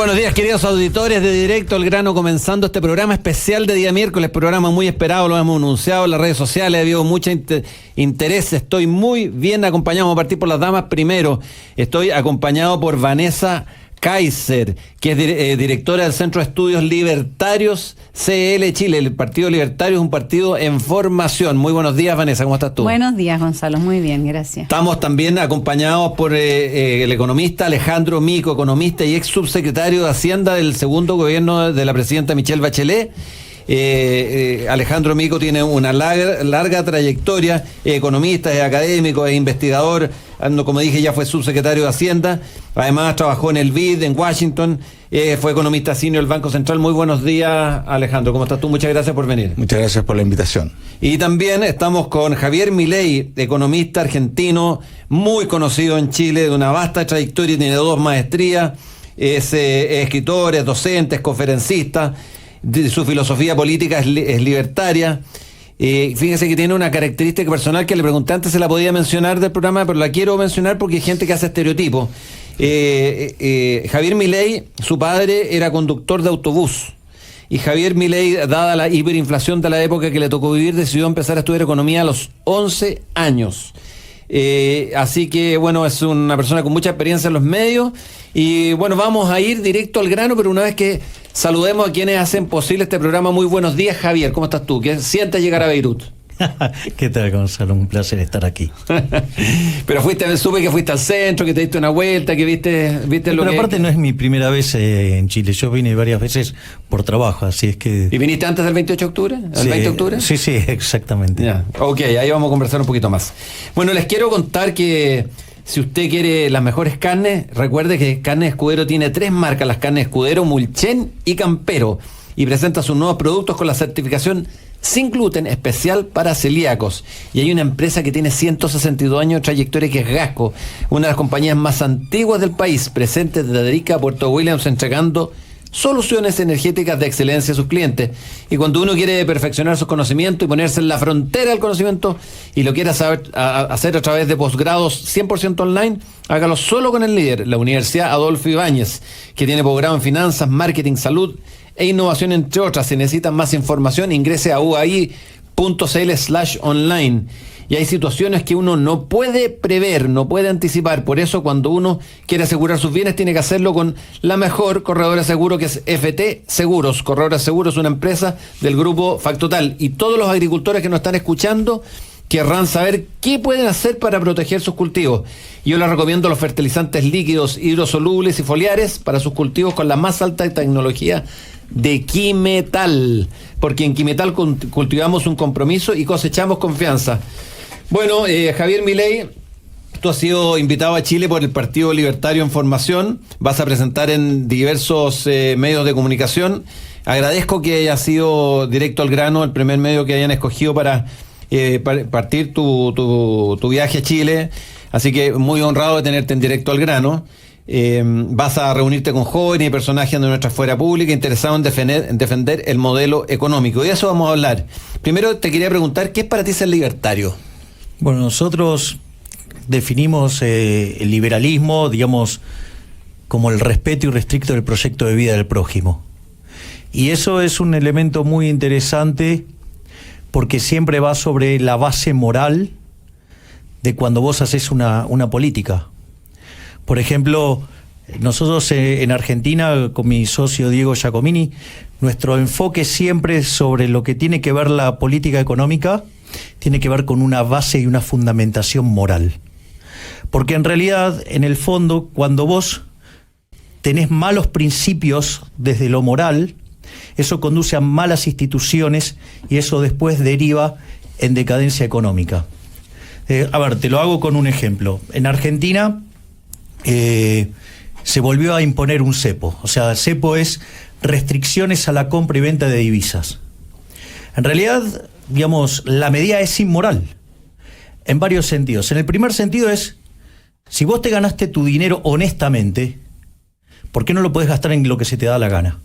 buenos días, queridos auditores de Directo al Grano, comenzando este programa especial de día miércoles, programa muy esperado, lo hemos anunciado en las redes sociales, ha habido mucho interés, estoy muy bien acompañado, vamos a partir por las damas primero, estoy acompañado por Vanessa Kaiser, que es directora del Centro de Estudios Libertarios CL Chile. El Partido Libertario es un partido en formación. Muy buenos días, Vanessa, ¿cómo estás tú? Buenos días, Gonzalo, muy bien, gracias. Estamos también acompañados por el economista Alejandro Mico, economista y ex subsecretario de Hacienda del segundo gobierno de la presidenta Michelle Bachelet. Alejandro Mico tiene una larga trayectoria, economista, es académico, es investigador, como dije ya fue subsecretario de Hacienda, además trabajó en el BID en Washington, fue economista senior del Banco Central. Muy buenos días, Alejandro, ¿cómo estás tú? Muchas gracias por venir. Muchas gracias por la invitación. Y también estamos con Javier Milei, economista argentino, muy conocido en Chile, de una vasta trayectoria, tiene 2 maestrías, es escritor, es docente, es conferencista. Su filosofía política es libertaria. Fíjese que tiene una característica personal que le pregunté antes, se la podía mencionar del programa, pero la quiero mencionar porque hay gente que hace estereotipos. Javier Milei, su padre era conductor de autobús. Y Javier Milei, dada la hiperinflación de la época que le tocó vivir, decidió empezar a estudiar economía a los 11 años. Así que bueno, es una persona con mucha experiencia en los medios. Y bueno, vamos a ir directo al grano, pero una vez que saludemos a quienes hacen posible este programa. Muy buenos días, Javier, ¿cómo estás tú? ¿Qué sientes llegar a Beirut? ¿Qué tal, Gonzalo? Un placer estar aquí. Pero supe que fuiste al centro, que te diste una vuelta, que viste lo que... Pero aparte no es mi primera vez en Chile, yo vine varias veces por trabajo, así es que... ¿Y viniste antes del 28 de octubre? ¿El 20 de octubre? Sí, exactamente. Ya. Ok, ahí vamos a conversar un poquito más. Bueno, les quiero contar que si usted quiere las mejores carnes, recuerde que Carne Escudero tiene 3 marcas, las carnes Escudero, Mulchen y Campero, y presenta sus nuevos productos con la certificación sin gluten especial para celíacos. Y hay una empresa que tiene 162 años de trayectoria, que es Gasco, una de las compañías más antiguas del país, presente desde Arica a Puerto Williams, entregando soluciones energéticas de excelencia a sus clientes. Y cuando uno quiere perfeccionar sus conocimientos y ponerse en la frontera del conocimiento y lo quiere hacer a través de posgrados 100% online, hágalo solo con el líder, la Universidad Adolfo Ibáñez, que tiene posgrado en finanzas, marketing, salud e innovación, entre otras. Si necesitan más información, ingrese a uai.cl/online. Y hay situaciones que uno no puede prever, no puede anticipar. Por eso, cuando uno quiere asegurar sus bienes, tiene que hacerlo con la mejor corredora de seguro, que es FT Seguros. Corredora de Seguros es una empresa del grupo Factotal. Y todos los agricultores que nos están escuchando querrán saber qué pueden hacer para proteger sus cultivos. Yo les recomiendo los fertilizantes líquidos, hidrosolubles y foliares para sus cultivos con la más alta tecnología de Quimetal, porque en Quimetal cultivamos un compromiso y cosechamos confianza. Bueno, Javier Milei, tú has sido invitado a Chile por el Partido Libertario en formación, vas a presentar en diversos medios de comunicación. Agradezco que haya sido directo al grano, el primer medio que hayan escogido para partir tu viaje a Chile, así que muy honrado de tenerte en directo al grano. Vas a reunirte con jóvenes y personajes de nuestra esfera pública interesados en defender el modelo económico. Y de eso vamos a hablar. Primero te quería preguntar, ¿qué es para ti ser libertario? Bueno, nosotros definimos el liberalismo, digamos, como el respeto irrestricto del proyecto de vida del prójimo. Y eso es un elemento muy interesante porque siempre va sobre la base moral de cuando vos haces una política. Por ejemplo, nosotros en Argentina, con mi socio Diego Giacomini, nuestro enfoque siempre sobre lo que tiene que ver la política económica, tiene que ver con una base y una fundamentación moral. Porque en realidad, en el fondo, cuando vos tenés malos principios desde lo moral, eso conduce a malas instituciones y eso después deriva en decadencia económica. A ver, te lo hago con un ejemplo. En Argentina se volvió a imponer un cepo. O sea, el cepo es restricciones a la compra y venta de divisas. En realidad, digamos, la medida es inmoral en varios sentidos. En el primer sentido es, si vos te ganaste tu dinero honestamente, ¿por qué no lo podés gastar en lo que se te da la gana?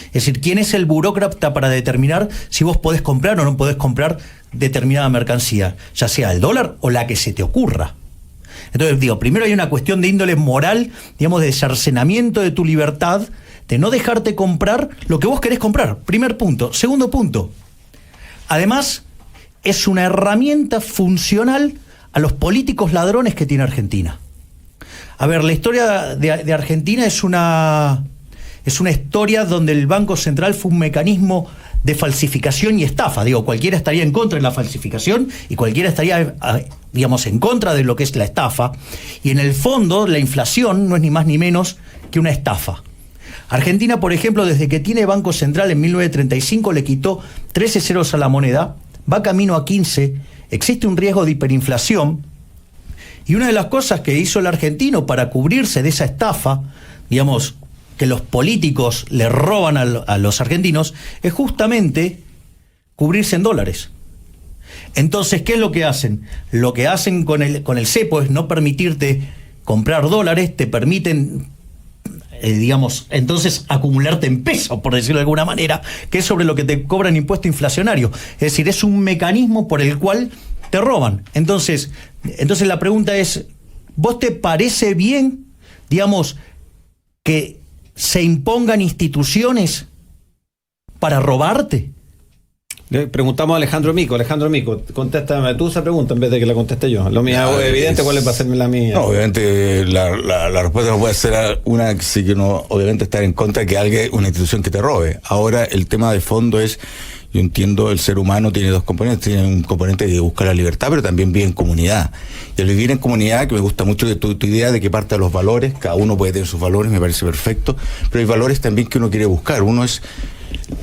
Es decir, ¿quién es el burócrata para determinar si vos podés comprar o no podés comprar determinada mercancía, ya sea el dólar o la que se te ocurra? Entonces, digo, primero hay una cuestión de índole moral, digamos, de cercenamiento de tu libertad, de no dejarte comprar lo que vos querés comprar. Primer punto. Segundo punto. Además, es una herramienta funcional a los políticos ladrones que tiene Argentina. A ver, la historia de Argentina es una historia donde el Banco Central fue un mecanismo de falsificación y estafa. Digo, cualquiera estaría en contra de la falsificación y cualquiera estaría, digamos, en contra de lo que es la estafa. Y en el fondo, la inflación no es ni más ni menos que una estafa. Argentina, por ejemplo, desde que tiene Banco Central en 1935 le quitó 13 ceros a la moneda, va camino a 15, existe un riesgo de hiperinflación, y una de las cosas que hizo el argentino para cubrirse de esa estafa, digamos, que los políticos le roban a los argentinos, es justamente cubrirse en dólares. Entonces, ¿qué es lo que hacen? Lo que hacen con el cepo es no permitirte comprar dólares, te permiten, digamos, entonces acumularte en pesos, por decirlo de alguna manera, que es sobre lo que te cobran impuesto inflacionario. Es decir, es un mecanismo por el cual te roban. Entonces la pregunta es, ¿vos te parece bien, digamos, que se impongan instituciones para robarte? Le preguntamos a Alejandro Mico. Alejandro Mico, contéstame tú esa pregunta en vez de que la conteste yo. Lo mío es evidente, ¿cuál va a ser la mía? No, obviamente la respuesta no puede ser una que sí que no, obviamente estar en contra de que alguien, una institución que te robe. Ahora el tema de fondo es, yo entiendo, el ser humano tiene dos componentes, tiene un componente de buscar la libertad, pero también vive en comunidad. Y al vivir en comunidad, que me gusta mucho que tu idea de que parte de los valores, cada uno puede tener sus valores, me parece perfecto, pero hay valores también que uno quiere buscar. Uno es,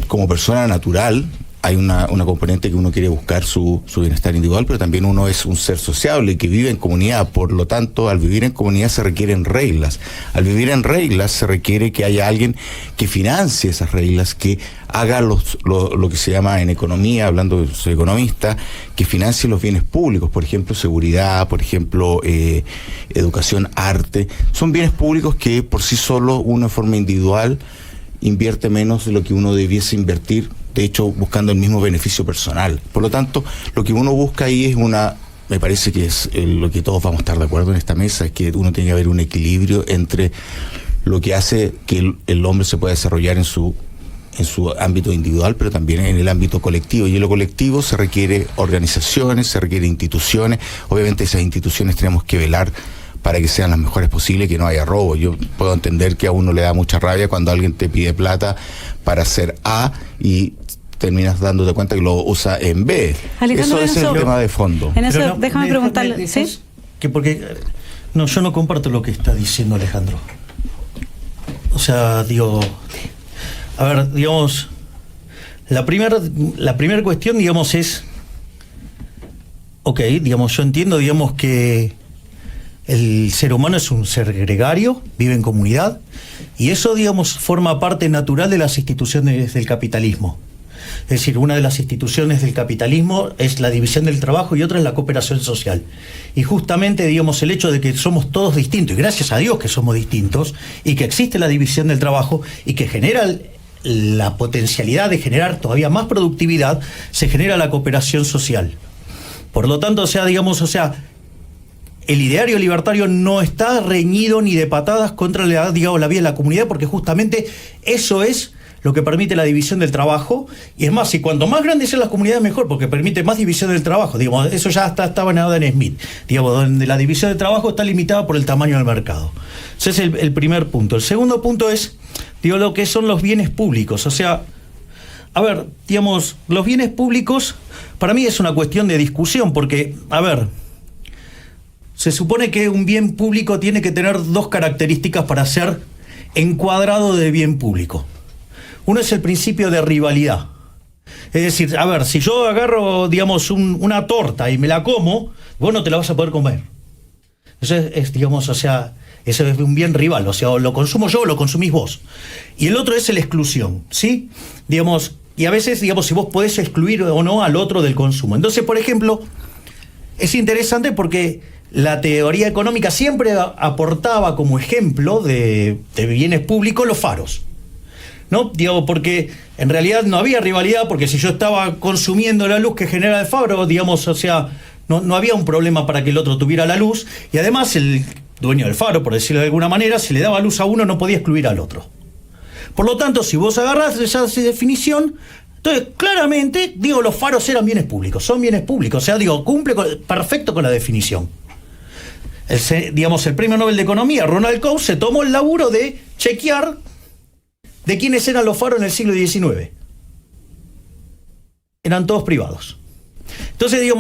como persona natural, hay una componente que uno quiere buscar su bienestar individual, pero también uno es un ser sociable que vive en comunidad. Por lo tanto, al vivir en comunidad se requieren reglas. Al vivir en reglas se requiere que haya alguien que financie esas reglas, que haga lo que se llama en economía, hablando de soy economista, que financie los bienes públicos, por ejemplo, seguridad, por ejemplo, educación, arte. Son bienes públicos que por sí solos, uno de forma individual, invierte menos de lo que uno debiese invertir, de hecho buscando el mismo beneficio personal. Por lo tanto, lo que uno busca ahí es me parece que es lo que todos vamos a estar de acuerdo en esta mesa, es que uno tiene que haber un equilibrio entre lo que hace que el hombre se pueda desarrollar en su ámbito individual, pero también en el ámbito colectivo. Y en lo colectivo se requiere organizaciones, se requiere instituciones. Obviamente esas instituciones tenemos que velar para que sean las mejores posibles, que no haya robo. Yo puedo entender que a uno le da mucha rabia cuando alguien te pide plata para hacer A y terminas dándote cuenta que lo usa en B. Alejandro, eso es el tema de fondo. En eso, déjame preguntarle, ¿sí? Que porque yo no comparto lo que está diciendo Alejandro. O sea, digo, a ver, digamos, la primera cuestión, digamos, es, ok, digamos, yo entiendo, digamos, que el ser humano es un ser gregario, vive en comunidad, y eso, digamos, forma parte natural de las instituciones del capitalismo. Es decir, una de las instituciones del capitalismo es la división del trabajo y otra es la cooperación social. Y justamente, digamos, el hecho de que somos todos distintos, y gracias a Dios que somos distintos, y que existe la división del trabajo y que genera la potencialidad de generar todavía más productividad, se genera la cooperación social. Por lo tanto, el ideario libertario no está reñido ni de patadas contra la vida de la comunidad, porque justamente eso es lo que permite la división del trabajo. Y es más, y cuanto más grandes sean las comunidades, mejor, porque permite más división del trabajo. Digamos, eso ya estaba en Adam Smith, digamos, donde la división del trabajo está limitada por el tamaño del mercado. Ese es el primer punto. El segundo punto es, lo que son los bienes públicos. O sea, a ver, digamos, los bienes públicos para mí es una cuestión de discusión, porque, a ver, se supone que un bien público tiene que tener dos características para ser encuadrado de bien público. Uno es el principio de rivalidad. Es decir, a ver, si yo agarro, digamos, una torta y me la como, vos no te la vas a poder comer. Eso es, digamos, eso es un bien rival, o sea, o lo consumo yo o lo consumís vos. Y el otro es la exclusión, ¿sí? Digamos, y a veces, digamos, si vos podés excluir o no al otro del consumo. Entonces, por ejemplo, es interesante porque la teoría económica siempre aportaba como ejemplo de bienes públicos los faros, ¿no? Digo, porque en realidad no había rivalidad, porque si yo estaba consumiendo la luz que genera el faro, digamos, no había un problema para que el otro tuviera la luz, y además el dueño del faro, por decirlo de alguna manera, si le daba luz a uno no podía excluir al otro. Por lo tanto, si vos agarrás esa definición, entonces claramente, los faros eran bienes públicos, son bienes públicos, o sea, cumple perfecto con la definición. El premio Nobel de Economía, Ronald Coase, se tomó el laburo de chequear de quiénes eran los faros en el siglo XIX. Eran todos privados. Entonces, el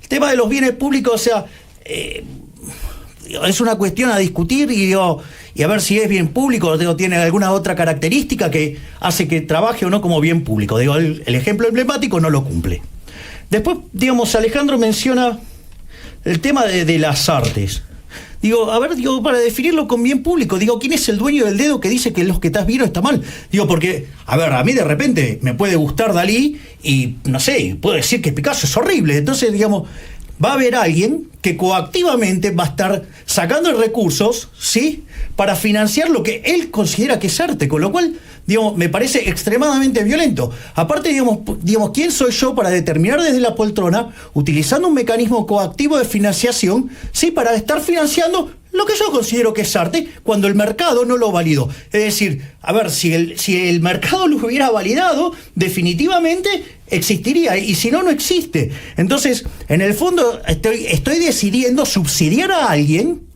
tema de los bienes públicos, es una cuestión a discutir y a ver si es bien público o tiene alguna otra característica que hace que trabaje o no como bien público. El ejemplo emblemático no lo cumple. Después, Alejandro menciona el tema de las artes. Para definirlo con bien público, ¿quién es el dueño del dedo que dice que lo que estás viendo está mal? Porque, a mí de repente me puede gustar Dalí y, no sé, puedo decir que Picasso es horrible. Entonces, va a haber alguien que coactivamente va a estar sacando recursos, ¿sí?, para financiar lo que él considera que es arte, con lo cual, me parece extremadamente violento. Aparte, ¿quién soy yo para determinar desde la poltrona, utilizando un mecanismo coactivo de financiación, ¿sí?, para estar financiando lo que yo considero que es arte, cuando el mercado no lo validó? Es decir, si el mercado lo hubiera validado, definitivamente existiría, y si no, no existe. Entonces, en el fondo, estoy decidiendo subsidiar a alguien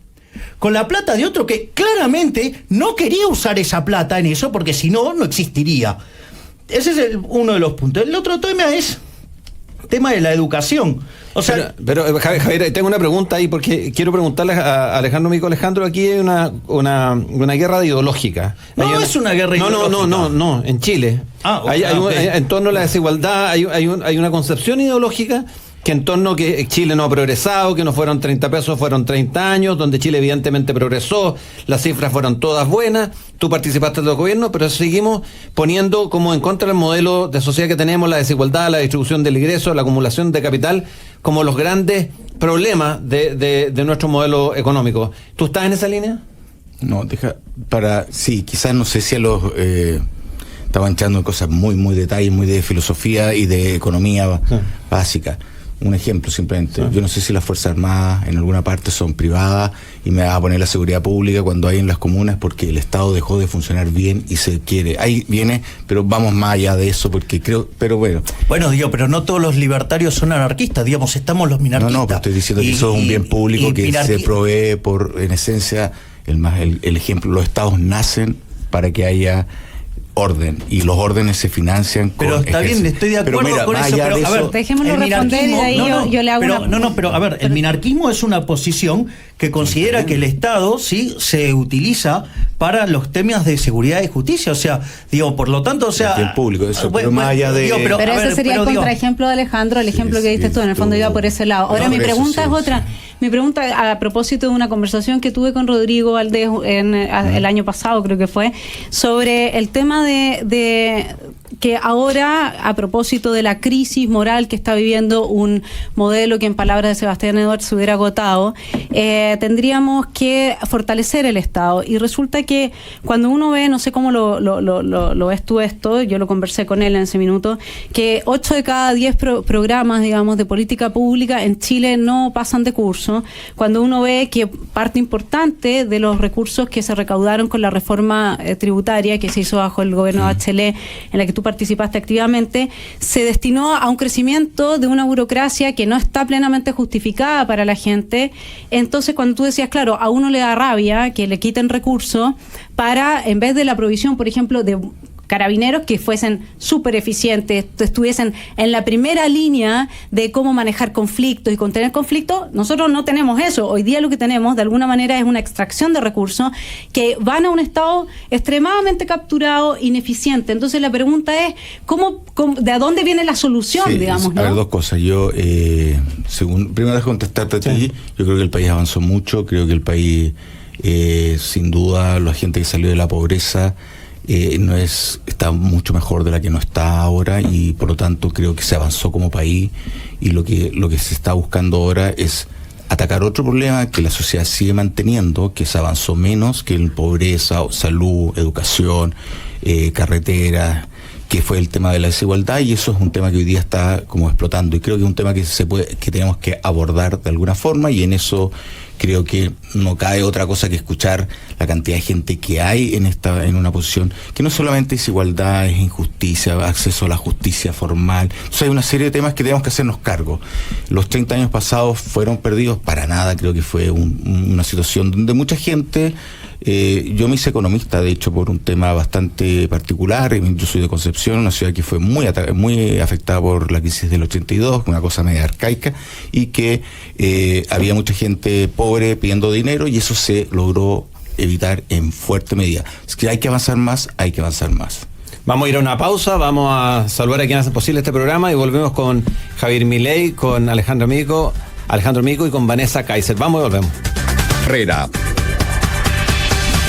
con la plata de otro que claramente no quería usar esa plata en eso, porque si no, no existiría. Ese es uno de los puntos. El otro tema es el tema de la educación. Pero Javier, tengo una pregunta ahí, porque quiero preguntarle a Alejandro Mico. Alejandro, aquí hay una guerra ideológica. Es una guerra ideológica. No, en Chile. En torno a la desigualdad hay una concepción ideológica que en torno que Chile no ha progresado, que no fueron 30 pesos, fueron 30 años, donde Chile evidentemente progresó, las cifras fueron todas buenas, tú participaste del gobierno, pero seguimos poniendo como en contra del modelo de sociedad que tenemos, la desigualdad, la distribución del ingreso, la acumulación de capital, como los grandes problemas de nuestro modelo económico. ¿Tú estás en esa línea? No, sí, quizás no sé si a los... estaban echando cosas muy detalles, muy de filosofía y de economía básica. Un ejemplo simplemente. Yo no sé si las Fuerzas Armadas en alguna parte son privadas y me va a poner la seguridad pública cuando hay en las comunas, porque el Estado dejó de funcionar bien y se quiere. Ahí viene, pero vamos más allá de eso, porque creo, pero bueno. Bueno, pero no todos los libertarios son anarquistas, estamos los minarquistas. No, pero estoy diciendo que eso es un bien público que se provee en esencia, el ejemplo, los estados nacen para que haya orden, y los órdenes se financian con... Pero está bien, estoy de acuerdo con eso, pero a ver, dejémoslo responder y de ahí yo le hago pero a ver, el minarquismo es una posición que considera que el Estado sí se utiliza para los temas de seguridad y justicia, por lo tanto, el público, eso, pero más allá de... Pero ese sería el contraejemplo de Alejandro, el ejemplo que diste tú, en el fondo iba por ese lado. Ahora mi pregunta es otra. Mi pregunta, a propósito de una conversación que tuve con Rodrigo Valdés el año pasado, creo que fue, sobre el tema de que ahora, a propósito de la crisis moral que está viviendo un modelo que, en palabras de Sebastián Edwards, se hubiera agotado, tendríamos que fortalecer el Estado. Y resulta que cuando uno ve, no sé cómo lo ves tú esto, yo lo conversé con él en ese minuto, que 8 de cada 10 programas, de política pública en Chile no pasan de curso. Cuando uno ve que parte importante de los recursos que se recaudaron con la reforma tributaria que se hizo bajo el gobierno de Bachelet, en la que tú participaste activamente, se destinó a un crecimiento de una burocracia que no está plenamente justificada para la gente. Entonces, cuando tú decías, claro, a uno le da rabia que le quiten recursos para, en vez de la provisión, por ejemplo, de carabineros que fuesen súper eficientes, estuviesen en la primera línea de cómo manejar conflictos y contener conflictos. Nosotros no tenemos eso. Hoy día lo que tenemos, de alguna manera, es una extracción de recursos que van a un Estado extremadamente capturado, ineficiente. Entonces, la pregunta es, ¿de dónde viene la solución, digamos? ¿no? A ver, dos cosas. Yo, primero de contestarte a ti, yo creo que el país avanzó mucho, creo que el país, sin duda, la gente que salió de la pobreza, está mucho mejor de la que no está ahora, y por lo tanto creo que se avanzó como país, y lo que se está buscando ahora es atacar otro problema que la sociedad sigue manteniendo, que se avanzó menos, que en pobreza, salud, educación, carreteras, que fue el tema de la desigualdad, y eso es un tema que hoy día está como explotando, y creo que es un tema que tenemos que abordar de alguna forma, y en eso creo que no cabe otra cosa que escuchar la cantidad de gente que hay en una posición que no solamente es igualdad, es injusticia, acceso a la justicia formal. Entonces hay una serie de temas que tenemos que hacernos cargo. Los 30 años pasados fueron perdidos para nada, creo que fue una situación donde mucha gente, yo me hice economista, de hecho, por un tema bastante particular. Yo soy de Concepción, una ciudad que fue muy afectada por la crisis del 82, una cosa media arcaica, y que había mucha gente pobre pidiendo dinero, y eso se logró evitar en fuerte medida. Es que hay que avanzar más, hay que avanzar más. Vamos a ir a una pausa, vamos a saludar a quienes hacen posible este programa y volvemos con Javier Milei, con Alejandro Mico y con Vanessa Kaiser. Vamos y volvemos. Herrera.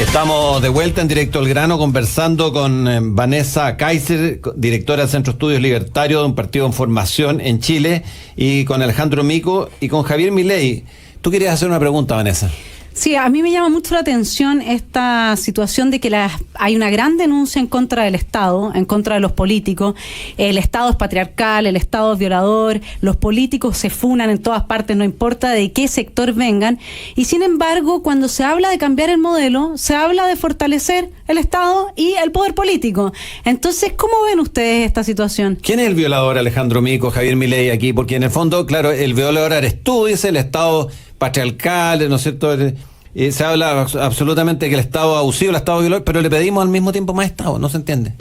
Estamos de vuelta en Directo al Grano conversando con Vanessa Kaiser, directora del Centro de Estudios Libertarios, de un partido en formación en Chile, y con Alejandro Mico y con Javier Milei. Tú querías hacer una pregunta, Vanessa. Sí, a mí me llama mucho la atención esta situación de que hay una gran denuncia en contra del Estado, en contra de los políticos. El Estado es patriarcal, el Estado es violador, los políticos se funan en todas partes, no importa de qué sector vengan. Y sin embargo, cuando se habla de cambiar el modelo, se habla de fortalecer el Estado y el poder político. Entonces, ¿cómo ven ustedes esta situación? ¿Quién es el violador, Alejandro Mico, Javier Milei aquí? Porque en el fondo, claro, el violador eres tú, dice el Estado patriarcal, ¿no es cierto? Se habla absolutamente que el Estado abusivo, el Estado violador, pero le pedimos al mismo tiempo más Estado, ¿no se entiende?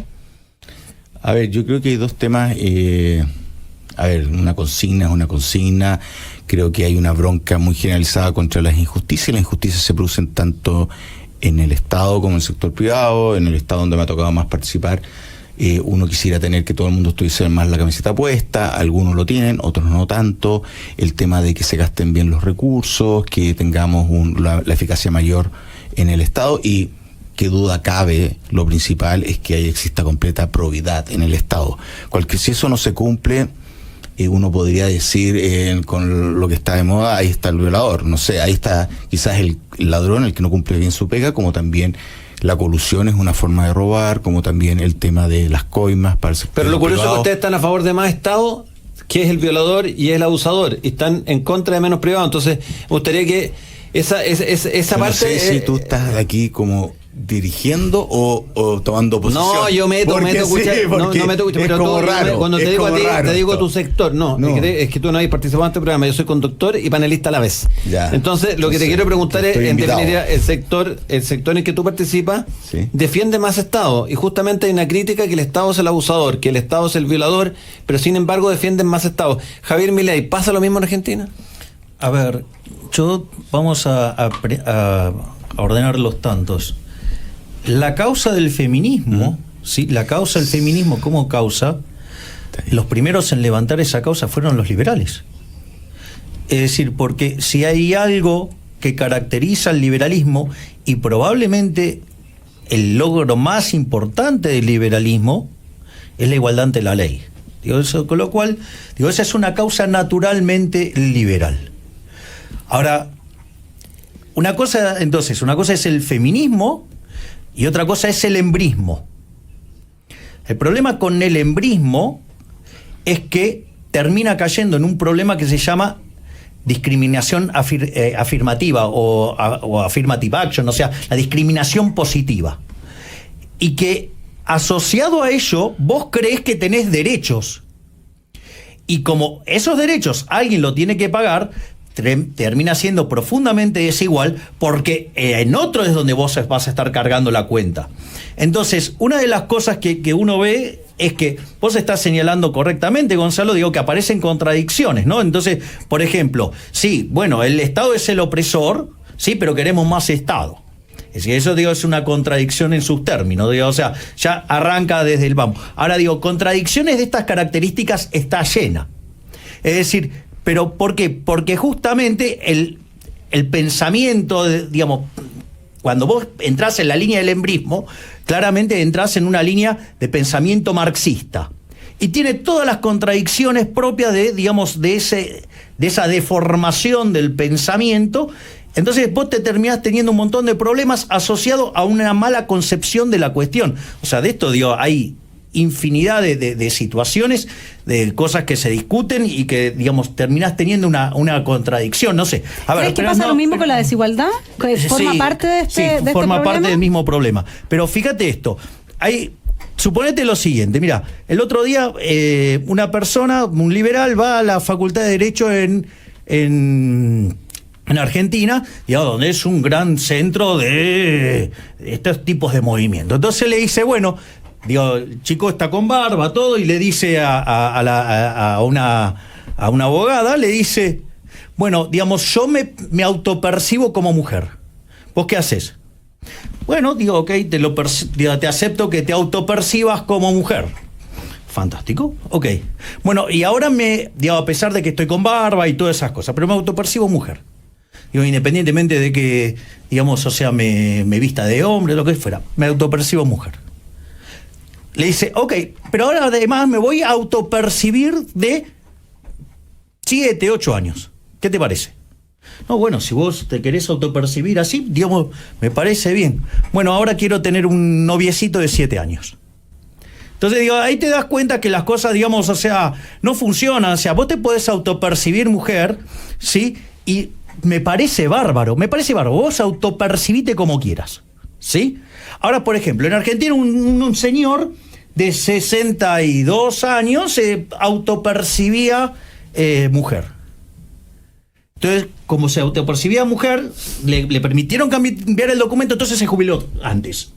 A ver, yo creo que hay dos temas. Una consigna es una consigna. Creo que hay una bronca muy generalizada contra las injusticias, y las injusticias se producen tanto en el Estado como en el sector privado. En el Estado, donde me ha tocado más participar, uno quisiera tener que todo el mundo estuviese más la camiseta puesta, algunos lo tienen, otros no tanto. El tema de que se gasten bien los recursos, que tengamos la eficacia mayor en el Estado, y qué duda cabe, lo principal es que exista completa probidad en el Estado. Si eso no se cumple, uno podría decir, con lo que está de moda, ahí está el violador, no sé, ahí está quizás el ladrón, el que no cumple bien su pega, como también la colusión es una forma de robar, como también el tema de las coimas para el sector Pero lo curioso privado. es que ustedes están a favor de más Estado, que es el violador y es el abusador, y están en contra de menos privado. Entonces, me gustaría que esa parte... No sé si tú estás aquí como dirigiendo o tomando posición. No, yo meto escuchar, no meto escuchar, pero como raro, cuando te digo a ti, te digo esto. tu sector, no. Es que tú no has participado en este programa, yo soy conductor y panelista a la vez. Ya. Entonces, lo que te quiero preguntar es, en definitiva, el sector en el que tú participas, sí, defiende más Estado, y justamente hay una crítica que el Estado es el abusador, que el Estado es el violador, pero sin embargo defienden más Estado. Javier Milei, ¿pasa lo mismo en Argentina? A ver, vamos a ordenar los tantos. La causa del feminismo, ¿sí? La causa del feminismo como causa, los primeros en levantar esa causa fueron los liberales. Es decir, porque si hay algo que caracteriza al liberalismo, y probablemente el logro más importante del liberalismo, es la igualdad ante la ley. Con lo cual, esa es una causa naturalmente liberal. Ahora, una cosa es el feminismo y otra cosa es el embrismo. El problema con el embrismo es que termina cayendo en un problema que se llama discriminación afirmativa o affirmative action, o sea, la discriminación positiva. Y que asociado a ello, vos creés que tenés derechos. Y como esos derechos alguien lo tiene que pagar, termina siendo profundamente desigual, porque en otro es donde vos vas a estar cargando la cuenta. Entonces, una de las cosas que uno ve es que vos estás señalando correctamente, Gonzalo, que aparecen contradicciones, ¿no? Entonces, por ejemplo, sí, bueno, el Estado es el opresor, sí, pero queremos más Estado. Es decir, eso es una contradicción en sus términos, o sea, ya arranca desde el vamos. Ahora contradicciones de estas características está llena. Es decir, ¿pero por qué? Porque justamente el pensamiento, cuando vos entrás en la línea del embrismo, claramente entrás en una línea de pensamiento marxista. Y tiene todas las contradicciones propias de esa deformación del pensamiento. Entonces vos te terminás teniendo un montón de problemas asociados a una mala concepción de la cuestión. O sea, de esto hay infinidad de situaciones, de cosas que se discuten y que, digamos, terminás teniendo una contradicción, no sé. A ver, ¿crees que pasa lo mismo con la desigualdad? ¿Que forma parte de este forma parte problema? del mismo problema. Pero fíjate esto, suponete lo siguiente, mira, el otro día una persona, un liberal, va a la Facultad de Derecho en Argentina, digamos, donde es un gran centro de estos tipos de movimientos. Entonces le dice, bueno, digo, el chico está con barba, todo, y le dice a una abogada, le dice, bueno, digamos, yo me autopercibo como mujer. ¿Vos qué haces? Bueno, digo, ok, te acepto que te autopercibas como mujer. Fantástico, ok. Bueno, y ahora digo, a pesar de que estoy con barba y todas esas cosas, pero me autopercibo mujer. Digo, independientemente de que, digamos, o sea, me vista de hombre, lo que fuera, me autopercibo mujer. Le dice, ok, pero ahora además me voy a autopercibir de 7, 8 años. ¿Qué te parece? No, bueno, si vos te querés autopercibir así, digamos, me parece bien. Bueno, ahora quiero tener un noviecito de 7 años. Entonces, digo, ahí te das cuenta que las cosas, digamos, o sea, no funcionan. O sea, vos te podés autopercibir mujer, ¿sí? Y me parece bárbaro. Vos autopercibite como quieras, ¿sí? Ahora, por ejemplo, en Argentina un señor de 62 años se autopercibía mujer. Entonces, como se autopercibía mujer, le permitieron cambiar el documento, entonces se jubiló antes.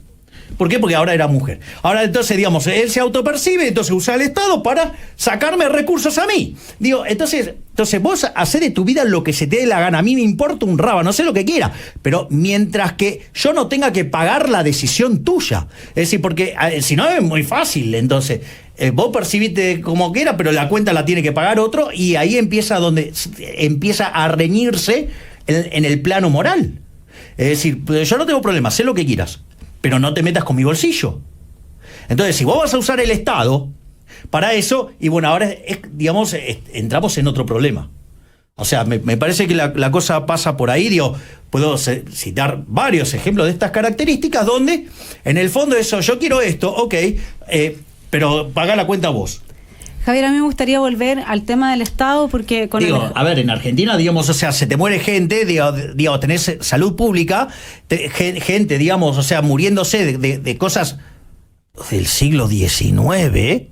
¿Por qué? Porque ahora era mujer. Ahora, entonces, digamos, él se autopercibe, entonces usa el Estado para sacarme recursos a mí. Digo, entonces vos hacés de tu vida lo que se te dé la gana. A mí me importa un raba, no sé lo que quiera. Pero mientras que yo no tenga que pagar la decisión tuya. Es decir, porque si no es muy fácil, entonces vos percibiste como quiera, pero la cuenta la tiene que pagar otro, y ahí empieza a reñirse en el plano moral. Es decir, yo no tengo problema, sé lo que quieras, pero no te metas con mi bolsillo. Entonces, si vos vas a usar el Estado para eso, y bueno, ahora, digamos, entramos en otro problema. O sea, me parece que la cosa pasa por ahí. Digo, puedo citar varios ejemplos de estas características donde, en el fondo, yo quiero esto, ok, pero paga la cuenta vos. Javier, a mí me gustaría volver al tema del Estado, porque a ver, en Argentina, digamos, o sea, se te muere gente, digo, tenés salud pública, gente, digamos, o sea, muriéndose de cosas del siglo XIX,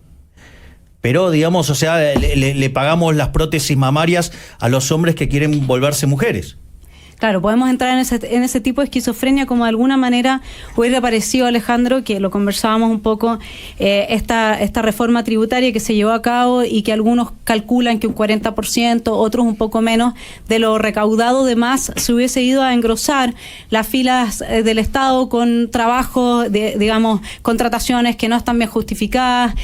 pero, digamos, o sea, le pagamos las prótesis mamarias a los hombres que quieren volverse mujeres. Claro, podemos entrar en ese tipo de esquizofrenia, como de alguna manera hubiera parecido, Alejandro, que lo conversábamos un poco, esta reforma tributaria que se llevó a cabo y que algunos calculan que un 40%, otros un poco menos, de lo recaudado de más se hubiese ido a engrosar las filas del Estado con trabajos, digamos, contrataciones que no están bien justificadas.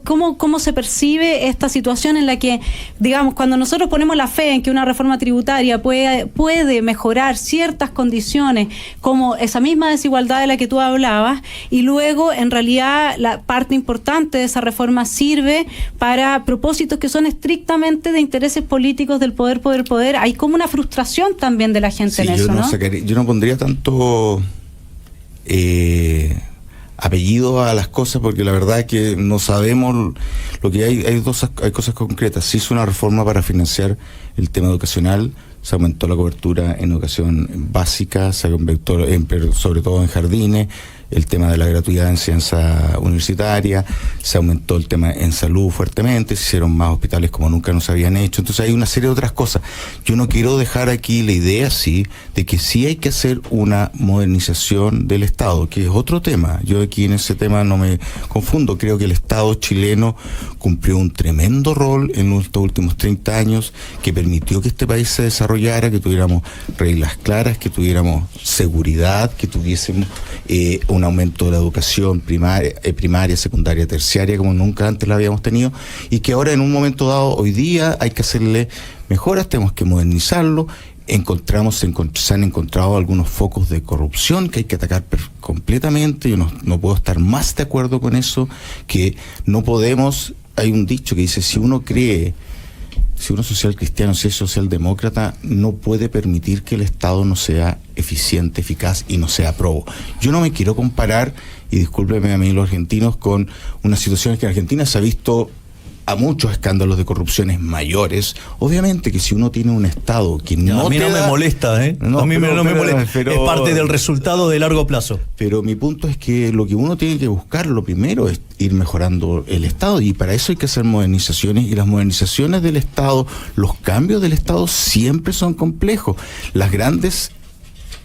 ¿Cómo se percibe esta situación en la que, digamos, cuando nosotros ponemos la fe en que una reforma tributaria puede mejorar ciertas condiciones, como esa misma desigualdad de la que tú hablabas, y luego en realidad la parte importante de esa reforma sirve para propósitos que son estrictamente de intereses políticos del poder, hay como una frustración también de la gente en eso, ¿no? Yo no pondría tanto apellido a las cosas, porque la verdad es que no sabemos lo que hay cosas concretas. Se hizo una reforma para financiar el tema educacional, se aumentó la cobertura en educación básica, se aumentó sobre todo en jardines, el tema de la gratuidad en ciencia universitaria, se aumentó el tema en salud fuertemente, se hicieron más hospitales como nunca nos habían hecho. Entonces hay una serie de otras cosas. Yo no quiero dejar aquí la idea, sí, de que sí hay que hacer una modernización del Estado, que es otro tema. Yo aquí en ese tema no me confundo. Creo que el Estado chileno cumplió un tremendo rol en estos últimos 30 años, que permitió que este país se desarrollara, que tuviéramos reglas claras, que tuviéramos seguridad, que tuviésemos un aumento de la educación primaria, secundaria, terciaria, como nunca antes la habíamos tenido, y que ahora en un momento dado, hoy día, hay que hacerle mejoras, tenemos que modernizarlo. Se han encontrado algunos focos de corrupción que hay que atacar completamente. Yo no puedo estar más de acuerdo con eso, que no podemos. Hay un dicho que dice, si uno es social cristiano, si es socialdemócrata, no puede permitir que el Estado no sea eficiente, eficaz y no sea probo. Yo no me quiero comparar y discúlpeme a mí los argentinos, con una situación que en Argentina se ha visto a muchos escándalos de corrupciones mayores. Obviamente que si uno tiene un Estado que no, a mí no me molesta, ¿eh? No, a mí no me molesta. Pero, es parte del resultado de largo plazo. Pero mi punto es que lo que uno tiene que buscar, lo primero es ir mejorando el Estado, y para eso hay que hacer modernizaciones, y las modernizaciones del Estado, los cambios del Estado siempre son complejos. Las grandes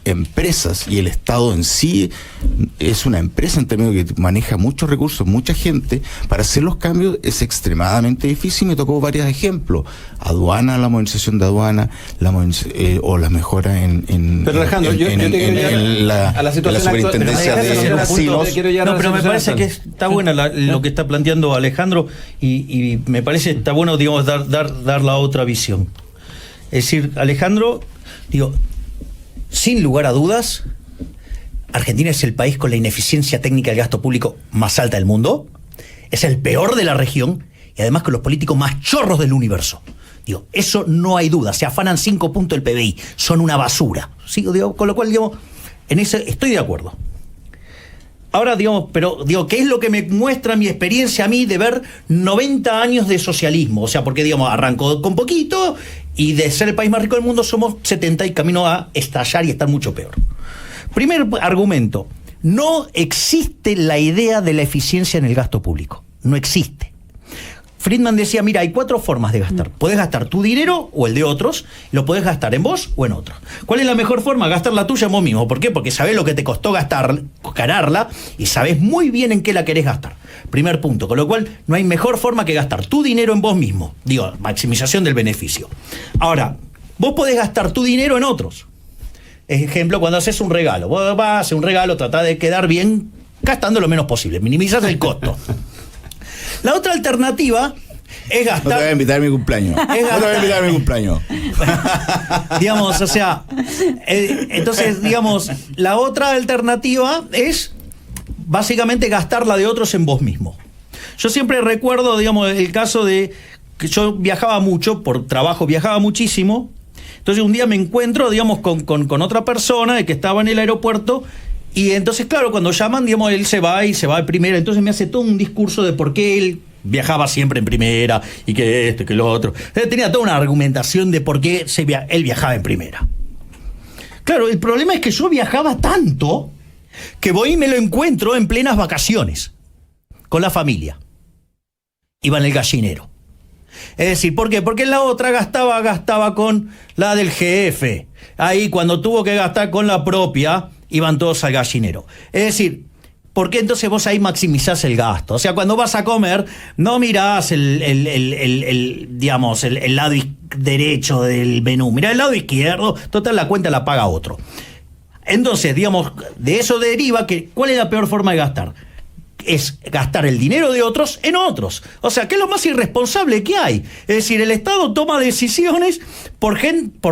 empresas y el Estado en sí es una empresa en términos que maneja muchos recursos, mucha gente. Para hacer los cambios es extremadamente difícil. Me tocó varios ejemplos: aduana, la modernización de aduana, o las mejoras pero Alejandro, en la superintendencia de asilos. No, pero me parece que está buena lo que está planteando Alejandro, y me parece está bueno, digamos, dar la otra visión. Es decir, Alejandro, digo, sin lugar a dudas, Argentina es el país con la ineficiencia técnica del gasto público más alta del mundo, es el peor de la región, y además con los políticos más chorros del universo. Digo, eso no hay duda, se afanan 5 puntos del PBI, son una basura. ¿Sí? Digo, con lo cual, digamos, en eso estoy de acuerdo. Ahora, digamos, pero digo, ¿qué es lo que me muestra mi experiencia a mí de ver 90 años de socialismo? O sea, porque, digamos, arrancó con poquito, y de ser el país más rico del mundo somos 70 y camino a estallar y estar mucho peor. Primer argumento: no existe la idea de la eficiencia en el gasto público. No existe. Friedman decía, mira, hay 4 formas de gastar. Podés gastar tu dinero o el de otros, lo podés gastar en vos o en otros. ¿Cuál es la mejor forma? Gastar la tuya en vos mismo. ¿Por qué? Porque sabés lo que te costó ganarla, y sabés muy bien en qué la querés gastar. Primer punto. Con lo cual, no hay mejor forma que gastar tu dinero en vos mismo. Digo, maximización del beneficio. Ahora, vos podés gastar tu dinero en otros. Ejemplo, cuando haces un regalo. Vos vas a hacer un regalo, tratás de quedar bien gastando lo menos posible. Minimizás el costo. La otra alternativa es gastar. No te voy a invitar a mi cumpleaños. No te voy a invitar a mi cumpleaños. Digamos, o sea, entonces, digamos, la otra alternativa es básicamente gastar la de otros en vos mismo. Yo siempre recuerdo, digamos, el caso de que yo viajaba mucho, por trabajo viajaba muchísimo. Entonces un día me encuentro, digamos, con otra persona que estaba en el aeropuerto. Y entonces, claro, cuando llaman, digamos, él se va en primera. Entonces me hace todo un discurso de por qué él viajaba siempre en primera, y que esto y que lo otro. Tenía toda una argumentación de por qué él viajaba en primera. Claro, el problema es que yo viajaba tanto que voy y me lo encuentro en plenas vacaciones con la familia. Iba en el gallinero. Es decir, ¿por qué? Porque en la otra gastaba con la del jefe. Ahí, cuando tuvo que gastar con la propia, iban todos al gallinero. Es decir, ¿por qué entonces vos ahí maximizás el gasto? O sea, cuando vas a comer, no mirás digamos, el lado derecho del menú, mirá el lado izquierdo, total, la cuenta la paga otro. Entonces, digamos, de eso deriva que, ¿cuál es la peor forma de gastar? Es gastar el dinero de otros en otros. O sea, ¿qué es lo más irresponsable que hay? Es decir, el Estado toma decisiones por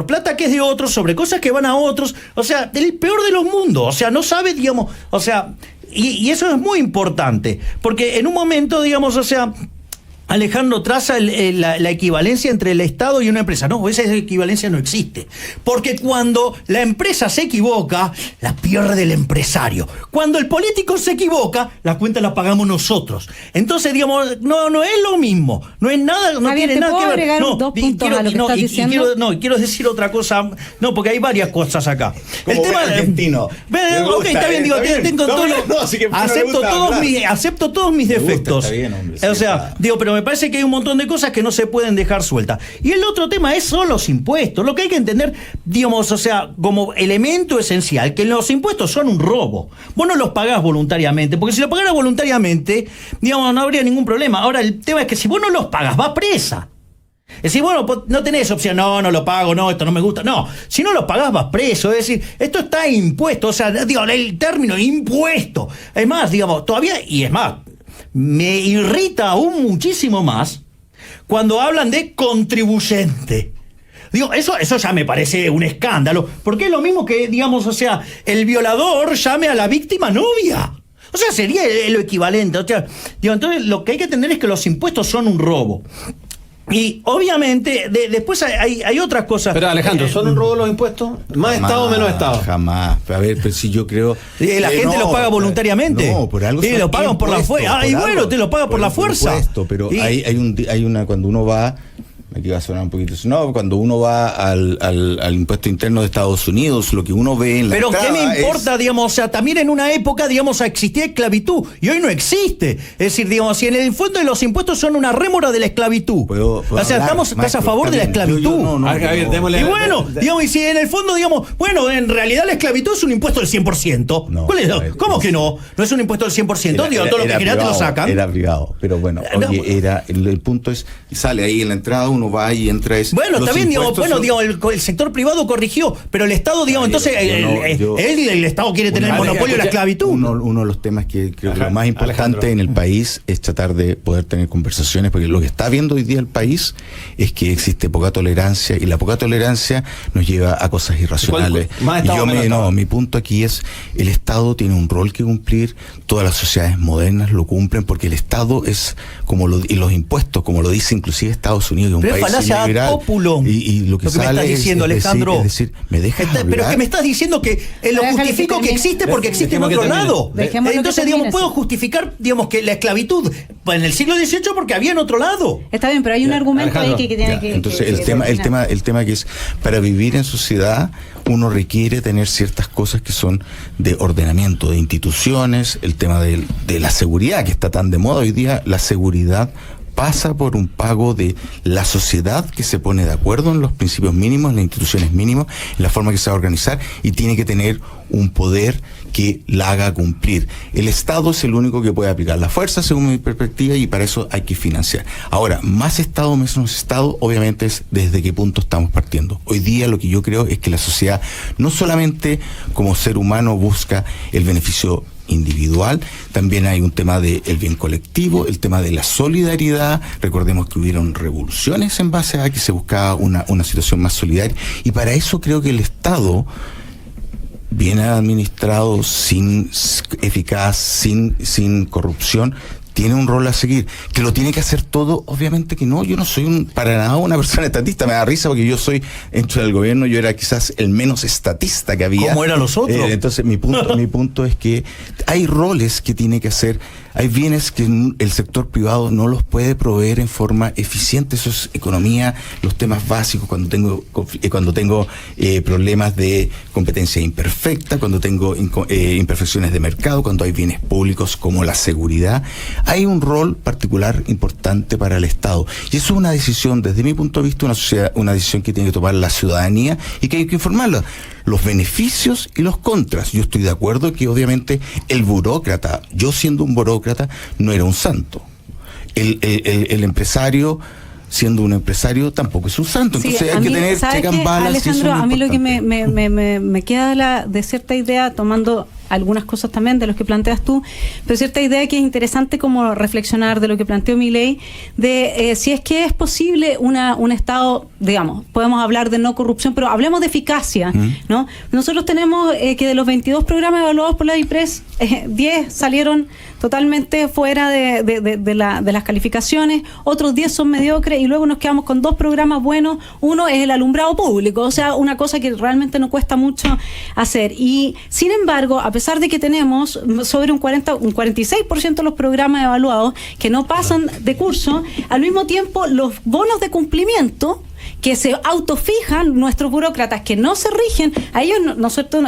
plata que es de otros, sobre cosas que van a otros. O sea, el peor de los mundos. O sea, no sabe, digamos, o sea, y eso es muy importante, porque en un momento, digamos, o sea, Alejandro traza la equivalencia entre el Estado y una empresa. No, esa equivalencia no existe. Porque cuando la empresa se equivoca, la pierde el empresario. Cuando el político se equivoca, la cuenta la pagamos nosotros. Entonces, digamos, no es lo mismo. No es nada, no tiene nada que ver. Quiero decir otra cosa. No, porque hay varias cosas acá. Como el tema argentino. Ok, está bien, digo, acepto todos mis defectos. Está bien, hombre, o sea, digo, pero me parece que hay un montón de cosas que no se pueden dejar sueltas. Y el otro tema son los impuestos. Lo que hay que entender, digamos, o sea, como elemento esencial, que los impuestos son un robo. Vos no los pagás voluntariamente, porque si lo pagaras voluntariamente, digamos, no habría ningún problema. Ahora, el tema es que si vos no los pagas, vas presa. Es decir, bueno, no tenés opción, no lo pago, no, esto no me gusta. No, si no lo pagás, vas preso. Es decir, esto está impuesto. O sea, digo, el término impuesto. Es más, digamos, todavía, y es más, me irrita aún muchísimo más cuando hablan de contribuyente. Digo, eso ya me parece un escándalo, porque es lo mismo que, digamos, o sea, el violador llame a la víctima novia. O sea, sería lo equivalente. O sea, digo, entonces lo que hay que entender es que los impuestos son un robo. Y obviamente, después hay otras cosas. Pero Alejandro, ¿son un robo los impuestos? ¿Más Estado o menos Estado? Jamás. A ver, pero si yo creo... La gente los paga voluntariamente. No, por algo. Lo pagan por la fuerza. Y bueno, te lo paga por la fuerza. Pero hay una, cuando uno va... Aquí va a sonar un poquito. No, cuando uno va al impuesto interno de Estados Unidos, lo que uno ve en la Pero ¿qué me importa, digamos? O sea, también en una época, digamos, existía esclavitud y hoy no existe. Es decir, digamos, si en el fondo de los impuestos son una rémora de la esclavitud. ¿Puedo o sea, ¿estás a favor de la esclavitud? Y bueno, digamos, y si en el fondo, digamos, bueno, en realidad la esclavitud es un impuesto del 100%. No, ¿Cuál es? ¿Cómo que no? No es un impuesto del 100%, digo, todo lo que genera te lo sacan. Era privado, pero bueno, el punto es, sale ahí en la entrada, uno va y entra bueno, también el sector privado corrigió, pero el Estado, digamos, entonces el Estado quiere tener el monopolio de la esclavitud. Uno de los temas que creo que lo más importante en el país es tratar de poder tener conversaciones, porque lo que está viendo hoy día el país es que existe poca tolerancia, y la poca tolerancia nos lleva a cosas irracionales. Mi punto aquí es, el Estado tiene un rol que cumplir, todas las sociedades modernas lo cumplen, porque el Estado es y los impuestos, como lo dice inclusive Estados Unidos, que es un país liberal, y lo que me estás diciendo, Alejandro, es decir, me dejas hablar. Pero que me estás diciendo que lo justifico que existe porque existe en otro lado. Entonces, digamos, puedo justificar, digamos, que la esclavitud en el siglo XVIII porque había en otro lado. Está bien, pero hay un argumento ahí que tiene que... Entonces, el tema que es, para vivir en sociedad, uno requiere tener ciertas cosas que son de ordenamiento, de instituciones, el tema de la seguridad, que está tan de moda hoy día. La seguridad pasa por un pago de la sociedad que se pone de acuerdo en los principios mínimos, en las instituciones mínimas, en la forma que se va a organizar, y tiene que tener un poder que la haga cumplir. El Estado es el único que puede aplicar la fuerza, según mi perspectiva, y para eso hay que financiar. Ahora, más Estado, menos Estado, obviamente es desde qué punto estamos partiendo. Hoy día lo que yo creo es que la sociedad, no solamente como ser humano busca el beneficio individual, también hay un tema del bien colectivo, el tema de la solidaridad. Recordemos que hubieron revoluciones en base a que se buscaba una situación más solidaria, y para eso creo que el Estado, bien administrado, eficaz, sin corrupción, tiene un rol a seguir. Que lo tiene que hacer todo, obviamente que no. Yo no soy para nada una persona estatista, me da risa porque yo soy, dentro del gobierno, yo era quizás el menos estatista que había. ¿Cómo eran los otros? Entonces mi punto es que hay roles que tiene que hacer, hay bienes que el sector privado no los puede proveer en forma eficiente. Eso es economía, los temas básicos, cuando tengo problemas de competencia imperfecta, cuando tengo imperfecciones de mercado, cuando hay bienes públicos como la seguridad. Hay un rol particular importante para el Estado, y eso es una decisión, desde mi punto de vista, una decisión que tiene que tomar la ciudadanía y que hay que informarla. Los beneficios y los contras. Yo estoy de acuerdo que obviamente el burócrata, yo siendo un burócrata, no era un santo. El empresario, siendo un empresario, tampoco es un santo. Entonces hay que tener check and balance. Alejandro, a mí lo que me queda de cierta idea, tomando algunas cosas también de los que planteas tú, pero cierta idea que es interesante como reflexionar de lo que planteó Milei, de si es que es posible un Estado, digamos, podemos hablar de no corrupción, pero hablemos de eficacia, ¿no? Nosotros tenemos que de los 22 programas evaluados por la IPRES, 10 salieron totalmente fuera de las calificaciones, otros 10 son mediocres, y luego nos quedamos con 2 programas buenos. Uno es el alumbrado público, o sea, una cosa que realmente no cuesta mucho hacer, y sin embargo, a pesar de que tenemos sobre un 46% de los programas evaluados que no pasan de curso, al mismo tiempo los bonos de cumplimiento que se autofijan nuestros burócratas, que no se rigen, a ellos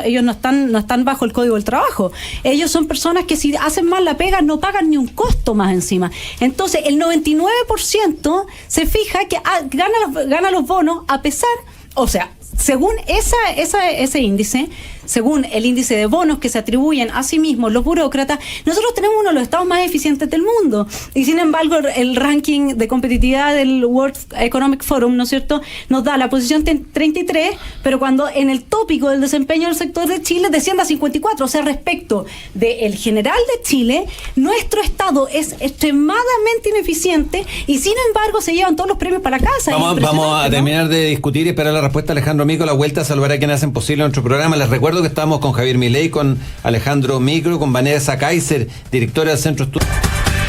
ellos no están bajo el Código del Trabajo. Ellos son personas que si hacen mal la pega no pagan ni un costo más encima. Entonces el 99% se fija que gana los bonos a pesar, o sea, según ese índice, según el índice de bonos que se atribuyen a sí mismos los burócratas, nosotros tenemos uno de los estados más eficientes del mundo. Y sin embargo, el ranking de competitividad del World Economic Forum, ¿no es cierto?, nos da la posición 33, pero cuando en el tópico del desempeño del sector de Chile desciende a 54. O sea, respecto del general de Chile, nuestro estado es extremadamente ineficiente y sin embargo se llevan todos los premios para casa. Vamos a terminar de discutir y esperar la respuesta de Alejandro Micro. La vuelta a salvar a quienes hacen posible nuestro programa. Les recuerdo que estamos con Javier Milei, con Alejandro Micro, con Vanessa Kaiser, directora del Centro Estudio.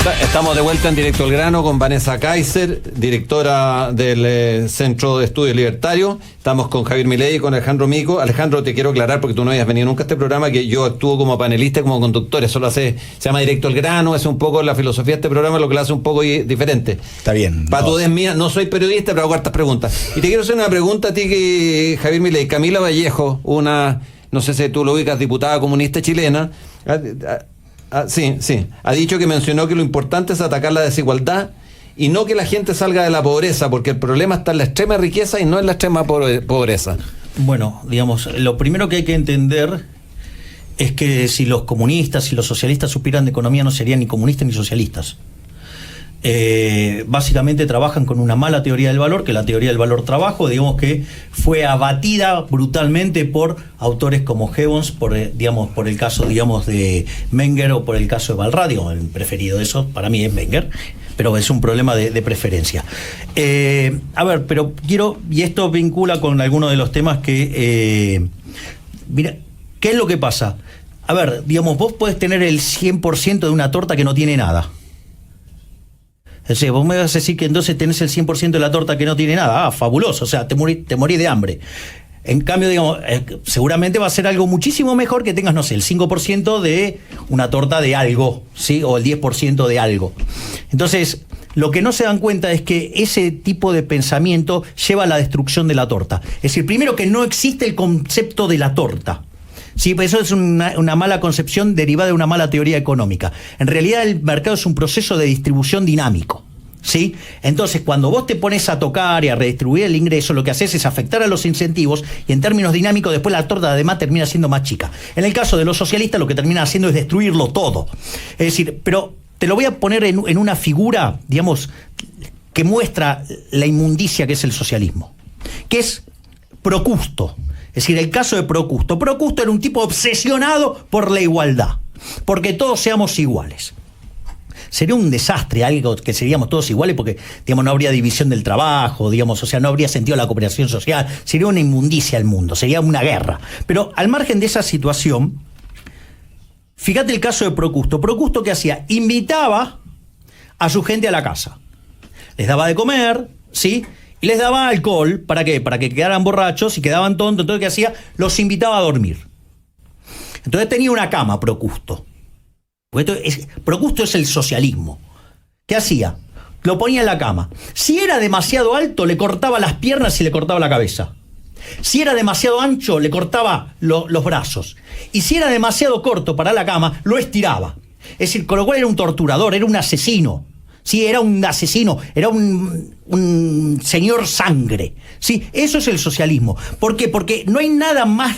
Estamos de vuelta en Directo al Grano con Vanessa Kaiser, directora del Centro de Estudios Libertarios. Estamos con Javier Milei y con Alejandro Mico. Alejandro, te quiero aclarar, porque tú no habías venido nunca a este programa, que yo actúo como panelista y como conductor. Eso se llama Directo al Grano, es un poco la filosofía de este programa, lo que lo hace un poco diferente. Está bien. Para tu desmía, no soy periodista, pero hago hartas preguntas. Y te quiero hacer una pregunta a ti, que Javier Milei. Camila Vallejo, no sé si tú lo ubicas, diputada comunista chilena, sí, ha dicho que mencionó que lo importante es atacar la desigualdad y no que la gente salga de la pobreza, porque el problema está en la extrema riqueza y no en la extrema pobreza. Bueno, digamos, lo primero que hay que entender es que si los comunistas y los socialistas supieran de economía, no serían ni comunistas ni socialistas. Básicamente trabajan con una mala teoría del valor, que la teoría del valor trabajo, digamos, que fue abatida brutalmente por autores como Gibbons, por el caso, digamos, de Menger, o por el caso de Valradio. El preferido de esos para mí es Menger, pero es un problema de preferencia. A ver, pero y esto vincula con algunos de los temas que mira, ¿qué es lo que pasa? A ver, digamos, vos podés tener el 100% de una torta que no tiene nada. Es decir, vos me vas a decir que entonces tenés el 100% de la torta que no tiene nada. Fabuloso, o sea, te morís de hambre. En cambio, digamos, seguramente va a ser algo muchísimo mejor que tengas, no sé, el 5% de una torta de algo, ¿sí? O el 10% de algo. Entonces, lo que no se dan cuenta es que ese tipo de pensamiento lleva a la destrucción de la torta. Es decir, primero, que no existe el concepto de la torta. Sí, pues eso es una mala concepción derivada de una mala teoría económica. En realidad el mercado es un proceso de distribución dinámico, ¿sí? Entonces, cuando vos te pones a tocar y a redistribuir el ingreso, lo que haces es afectar a los incentivos, y en términos dinámicos después la torta además termina siendo más chica. En el caso de los socialistas, lo que terminan haciendo es destruirlo todo. Es decir, pero te lo voy a poner en una figura, digamos, que muestra la inmundicia que es el socialismo, que es Procusto. Es decir, el caso de Procusto. Procusto era un tipo obsesionado por la igualdad, porque todos seamos iguales. Sería un desastre, algo que seríamos todos iguales, porque, digamos, no habría división del trabajo, digamos, o sea, no habría sentido la cooperación social, sería una inmundicia al mundo, sería una guerra. Pero al margen de esa situación, fíjate el caso de Procusto. Procusto, ¿qué hacía? Invitaba a su gente a la casa. Les daba de comer, ¿sí? Y les daba alcohol. ¿Para qué? Para que quedaran borrachos y quedaban tontos. Entonces, ¿qué hacía? Los invitaba a dormir. Entonces tenía una cama, Procusto. Procusto es el socialismo. ¿Qué hacía? Lo ponía en la cama. Si era demasiado alto, le cortaba las piernas y le cortaba la cabeza. Si era demasiado ancho, le cortaba los brazos. Y si era demasiado corto para la cama, lo estiraba. Es decir, con lo cual era un torturador, era un asesino. Sí, era un asesino, era un señor sangre. Sí, eso es el socialismo. ¿Por qué? Porque no hay nada más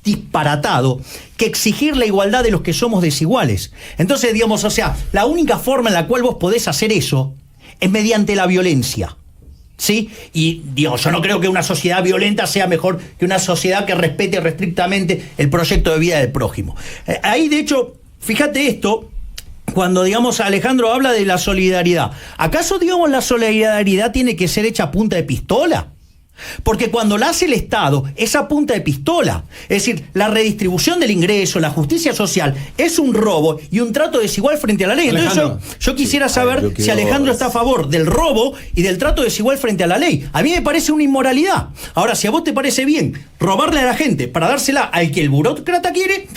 disparatado que exigir la igualdad de los que somos desiguales. Entonces, digamos, o sea, la única forma en la cual vos podés hacer eso es mediante la violencia. ¿Sí? Y, digamos, yo no creo que una sociedad violenta sea mejor que una sociedad que respete restrictamente el proyecto de vida del prójimo. Ahí, de hecho, fíjate esto. Cuando, digamos, Alejandro habla de la solidaridad, ¿acaso, digamos, la solidaridad tiene que ser hecha a punta de pistola? Porque cuando la hace el Estado es a punta de pistola. Es decir, la redistribución del ingreso, la justicia social, es un robo y un trato desigual frente a la ley. Entonces yo quisiera saber si Alejandro está a favor del robo y del trato desigual frente a la ley. A mí me parece una inmoralidad. Ahora, si a vos te parece bien robarle a la gente para dársela al que el burócrata quiere,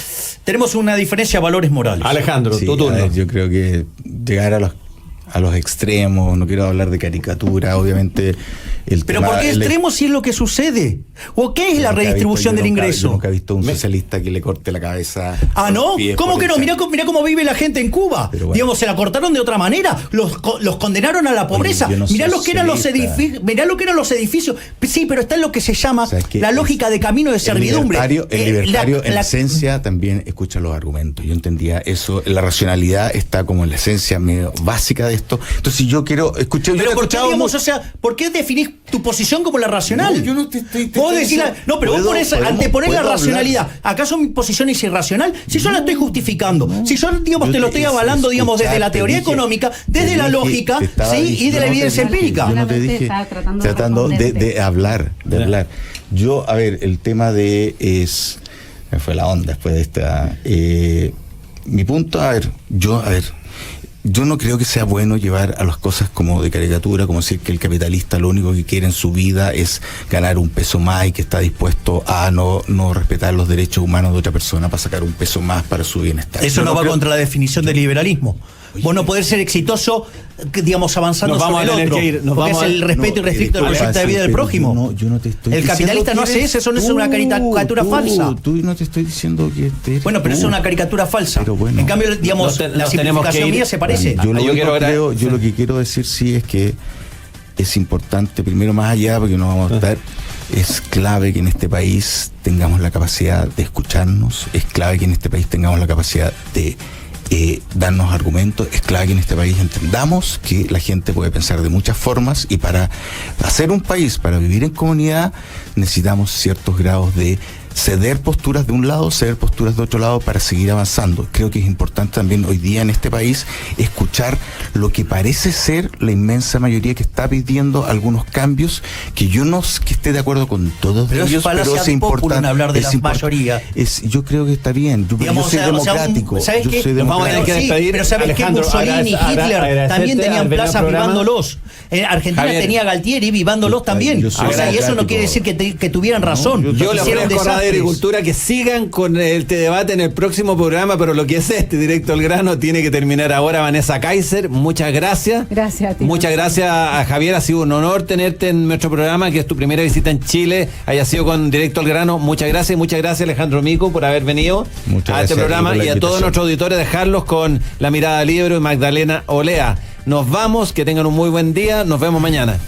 tenemos una diferencia de valores morales. Alejandro, sí, tu turno. Yo creo que llegar a los extremos, no quiero hablar de caricatura, obviamente. Pero ¿por qué extremos si es lo que sucede? ¿O qué es la redistribución del ingreso? Yo nunca he visto un socialista que le corte la cabeza. Ah, ¿no? ¿Cómo que no? Mirá cómo vive la gente en Cuba. Bueno. Digamos, se la cortaron de otra manera. Los condenaron a la pobreza. Oye, mirá lo que eran los edificios. Sí, pero está en lo que se llama la lógica de camino de servidumbre. El libertario en la esencia también escucha los argumentos. Yo entendía eso. La racionalidad está como en la esencia medio básica de esto. Entonces yo quiero escuchar. Pero ¿por qué, digamos, o sea, ¿por qué definís tu posición como la racional? No, yo no te estoy. No, pero vos anteponés la racionalidad. Hablar. ¿Acaso mi posición es irracional? Si yo la estoy justificando, si yo, digamos, te lo estoy avalando, digamos, desde la teoría económica, desde la lógica, ¿sí? Y de la evidencia empírica. Yo no te dije tratando de hablar. Yo, a ver, el tema me fue la onda después de esta. Mi punto, yo no creo que sea bueno llevar a las cosas como de caricatura, como decir que el capitalista lo único que quiere en su vida es ganar un peso más y que está dispuesto a no respetar los derechos humanos de otra persona para sacar un peso más para su bienestar. Eso no va contra la definición del liberalismo. Vos no podés ser exitoso, digamos, avanzando sobre el otro, porque es el respeto irrestricto del proyecto de vida del prójimo. Yo no te estoy el capitalista no hace eso no es una caricatura falsa. Tú no te estoy diciendo que... Bueno, pero es una caricatura falsa. Bueno, en cambio, digamos, la simplificación mía se parece. Yo lo que quiero decir sí es que es importante, primero más allá, porque no vamos a estar... Es clave que en este país tengamos la capacidad de escucharnos, es clave que en este país tengamos la capacidad de darnos argumentos, es clave que en este país entendamos que la gente puede pensar de muchas formas y para hacer un país, para vivir en comunidad, necesitamos ciertos grados de ceder posturas de un lado, ceder posturas de otro lado para seguir avanzando. Creo que es importante también hoy día en este país escuchar lo que parece ser la inmensa mayoría que está pidiendo algunos cambios, que yo no que esté de acuerdo con todos pero ellos, pero es importante hablar de la mayoría. Yo creo que está bien. Yo soy democrático. ¿Sabes qué? Vamos a tener que despedir. Pero ¿sabes qué? Mussolini y Hitler también tenían plazas vivándolos. Argentina Javier, tenía Galtieri vivándolos también. O sea, y eso no quiere decir que tuvieran razón. Yo le ofrezco a Radio Agricultura que sigan con este debate en el próximo programa, pero lo que es Directo al Grano tiene que terminar ahora. Vanessa Kaiser, muchas gracias. Gracias a ti. Muchas gracias a Javier, ha sido un honor tenerte en nuestro programa, que es tu primera visita en Chile, haya sido con Directo al Grano. Muchas gracias Alejandro Mico por haber venido a este programa y a todos nuestros auditores, dejarlos con La Mirada Libre y Magdalena Olea. Nos vamos, que tengan un muy buen día, nos vemos mañana.